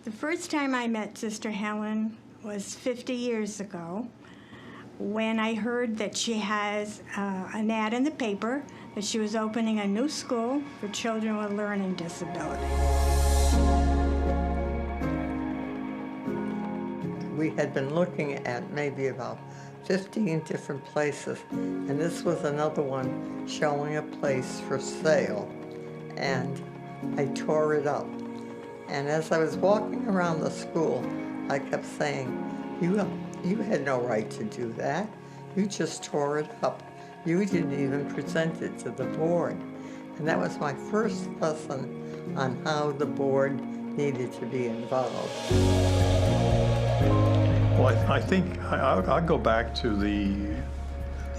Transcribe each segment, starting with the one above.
The first time I met Sister Helen was 50 years ago when I heard that she has an ad in the paper that she was opening a new school for children with learning disabilities. We had been looking at maybe about 15 different places, and this was another one showing a place for sale, and I tore it up. And as I was walking around the school, I kept saying, you had no right to do that. You just tore it up. You didn't even present it to the board. And that was my first lesson on how the board needed to be involved. Well, I think I'll go back to the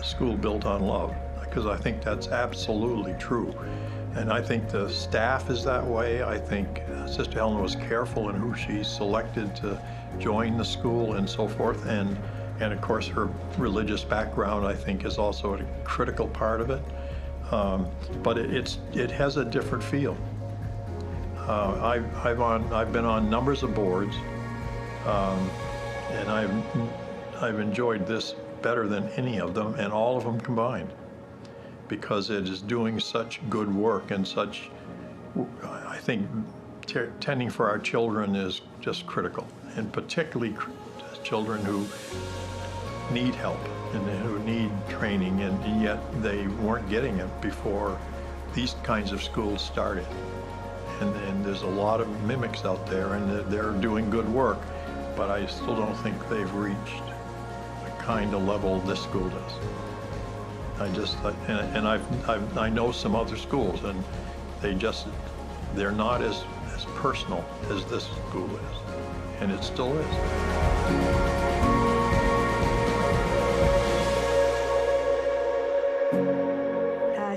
school built on love, because I think that's absolutely true. And I think the staff is that way. I think Sister Helen was careful in who she selected to join the school and so forth. And of course, her religious background, I think, is also a critical part of it. But it has a different feel. I've been on numbers of boards, and I've enjoyed this better than any of them, and all of them combined, because it is doing such good work and such, I think, tending for our children is just critical, and particularly children who need help and who need training, and yet they weren't getting it before these kinds of schools started. And there's a lot of mimics out there, and they're doing good work, but I still don't think they've reached the kind of level this school does. I know some other schools, and they're not as personal as this school is, and it still is.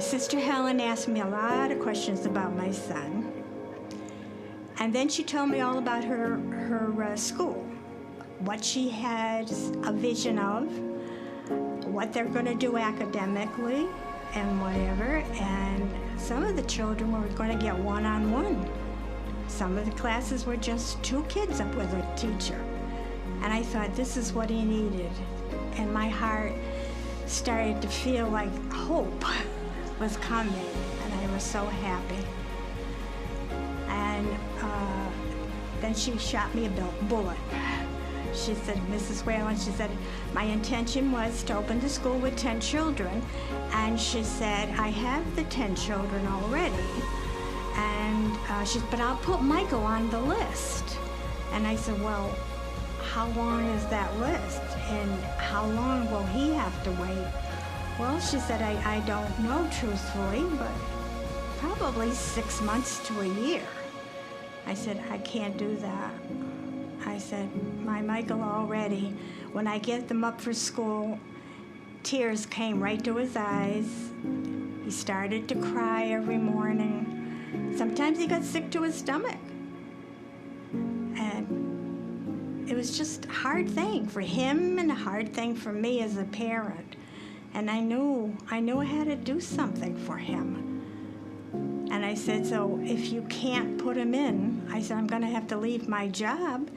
Sister Helen asked me a lot of questions about my son, and then she told me all about her school, what she has a vision of, what they're going to do academically and whatever, and some of the children were going to get one-on-one. Some of the classes were just 2 kids up with a teacher. And I thought, this is what he needed. And my heart started to feel like hope was coming, and I was so happy. And then she shot me a bullet. She said, Mrs. Whalen, she said, my intention was to open the school with 10 children. And she said, I have the 10 children already. And she said, but I'll put Michael on the list. And I said, well, how long is that list? And how long will he have to wait? Well, she said, I don't know truthfully, but probably 6 months to a year. I said, I can't do that. I said, my Michael already, when I get them up for school, tears came right to his eyes. He started to cry every morning. Sometimes he got sick to his stomach. And it was just a hard thing for him and a hard thing for me as a parent. And I knew I had to do something for him. And I said, so if you can't put him in, I said, I'm going to have to leave my job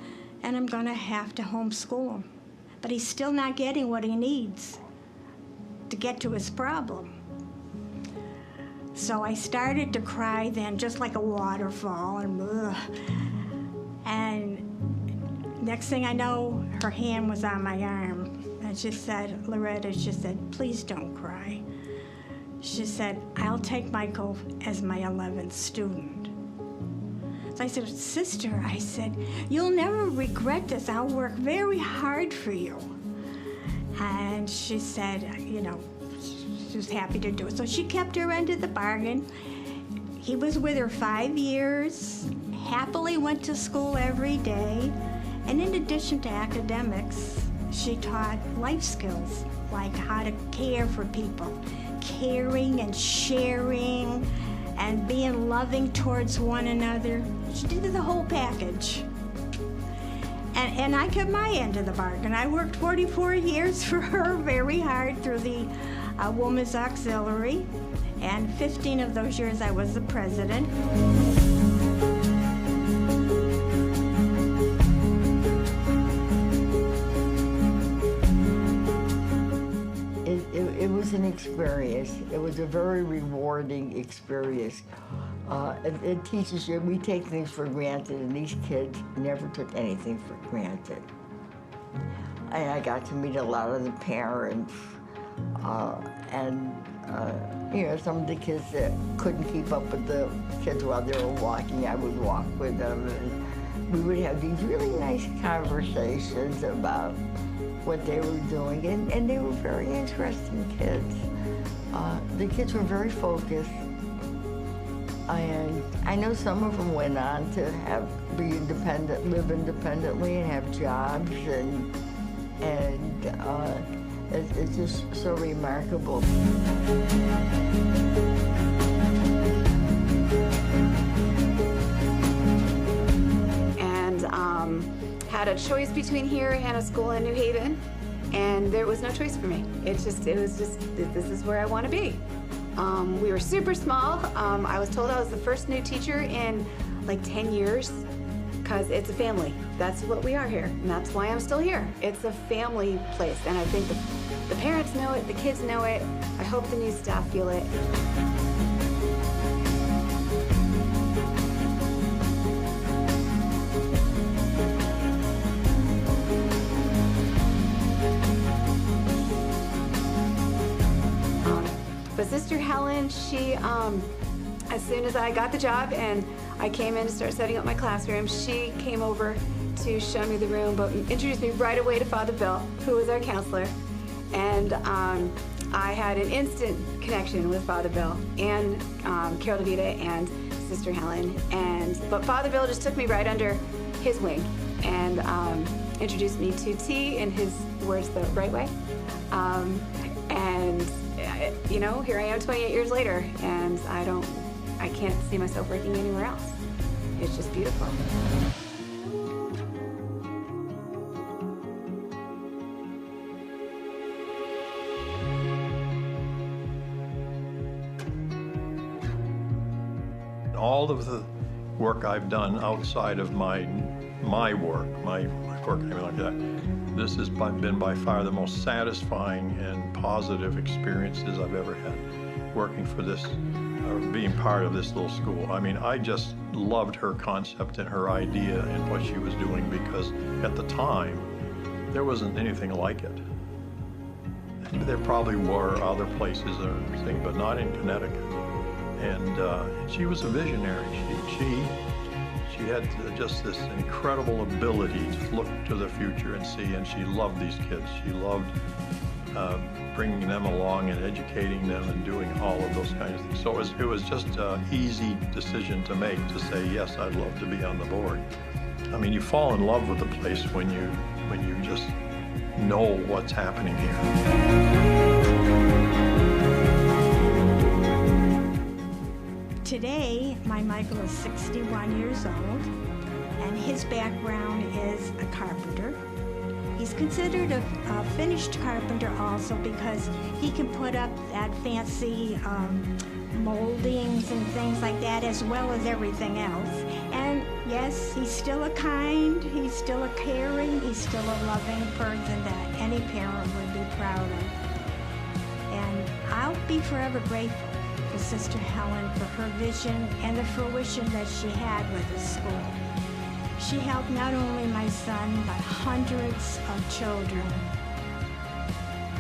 and I'm going to have to homeschool him. But he's still not getting what he needs to get to his problem. So I started to cry then, just like a waterfall, and next thing I know, her hand was on my arm. And she said, Loretta, she said, please don't cry. She said, I'll take Michael as my 11th student. So I said, sister, I said, you'll never regret this. I'll work very hard for you. And she said, you know, she was happy to do it. So she kept her end of the bargain. He was with her 5 years, happily went to school every day. And in addition to academics, she taught life skills, like how to care for people, caring and sharing and being loving towards one another. She did the whole package. And I kept my end of the bargain. I worked 44 years for her very hard through the Women's Auxiliary, and 15 of those 4 of those years I was the president. experience. It was a very rewarding experience. It teaches you, we take things for granted, and these kids never took anything for granted. And I got to meet a lot of the parents, you know, some of the kids that couldn't keep up with the kids while they were walking, I would walk with them, and we would have these really nice conversations about what they were doing, and they were very interesting kids. The kids were very focused, and I know some of them went on to be independent, live independently, and have jobs, and it's just so remarkable. And had a choice between here and a school in New Haven, and there was no choice for me. It was just, this is where I want to be. We were super small. I was told I was the first new teacher in like 10 years. Because it's a family. That's what we are here, and that's why I'm still here. It's a family place, and I think the parents know it, the kids know it. I hope the new staff feel it. But Sister Helen, she, as soon as I got the job and I came in to start setting up my classroom, she came over to show me the room, but introduced me right away to Father Bill, who was our counselor. And I had an instant connection with Father Bill and Carol DeVita and Sister Helen. But Father Bill just took me right under his wing and introduced me to T, in his words, the right way. You know, here I am 28 years later, and I can't see myself working anywhere else. It's just beautiful. All of the work I've done outside of my work, my work, I mean, like that, this has been by far the most satisfying and positive experiences I've ever had working for this, or being part of this little school. I mean, I just loved her concept and her idea and what she was doing, because at the time, there wasn't anything like it. There probably were other places or things, but not in Connecticut. And she was a visionary. She had just this incredible ability to look to the future and see, and she loved these kids. She loved bringing them along and educating them and doing all of those kinds of things. So it was just an easy decision to make, to say, yes, I'd love to be on the board. I mean, you fall in love with the place when you just know what's happening here. Today, my Michael is 61 years old, and his background is a carpenter. He's considered a finished carpenter also because he can put up that fancy moldings and things like that, as well as everything else. And yes, he's still a kind, he's still a caring, he's still a loving person that any parent would be proud of. And I'll be forever grateful for Sister Helen for her vision and the fruition that she had with the school. She helped not only my son, but hundreds of children.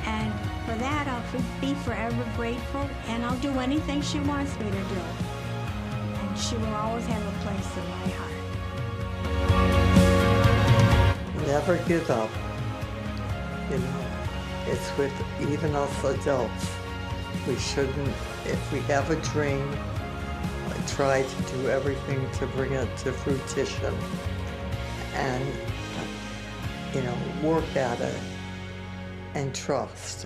And for that, I'll be forever grateful, and I'll do anything she wants me to do. And she will always have a place in my heart. Never give up. You know, it's with even us adults. We shouldn't, if we have a dream, try to do everything to bring it to fruition and, you know, work at it and trust.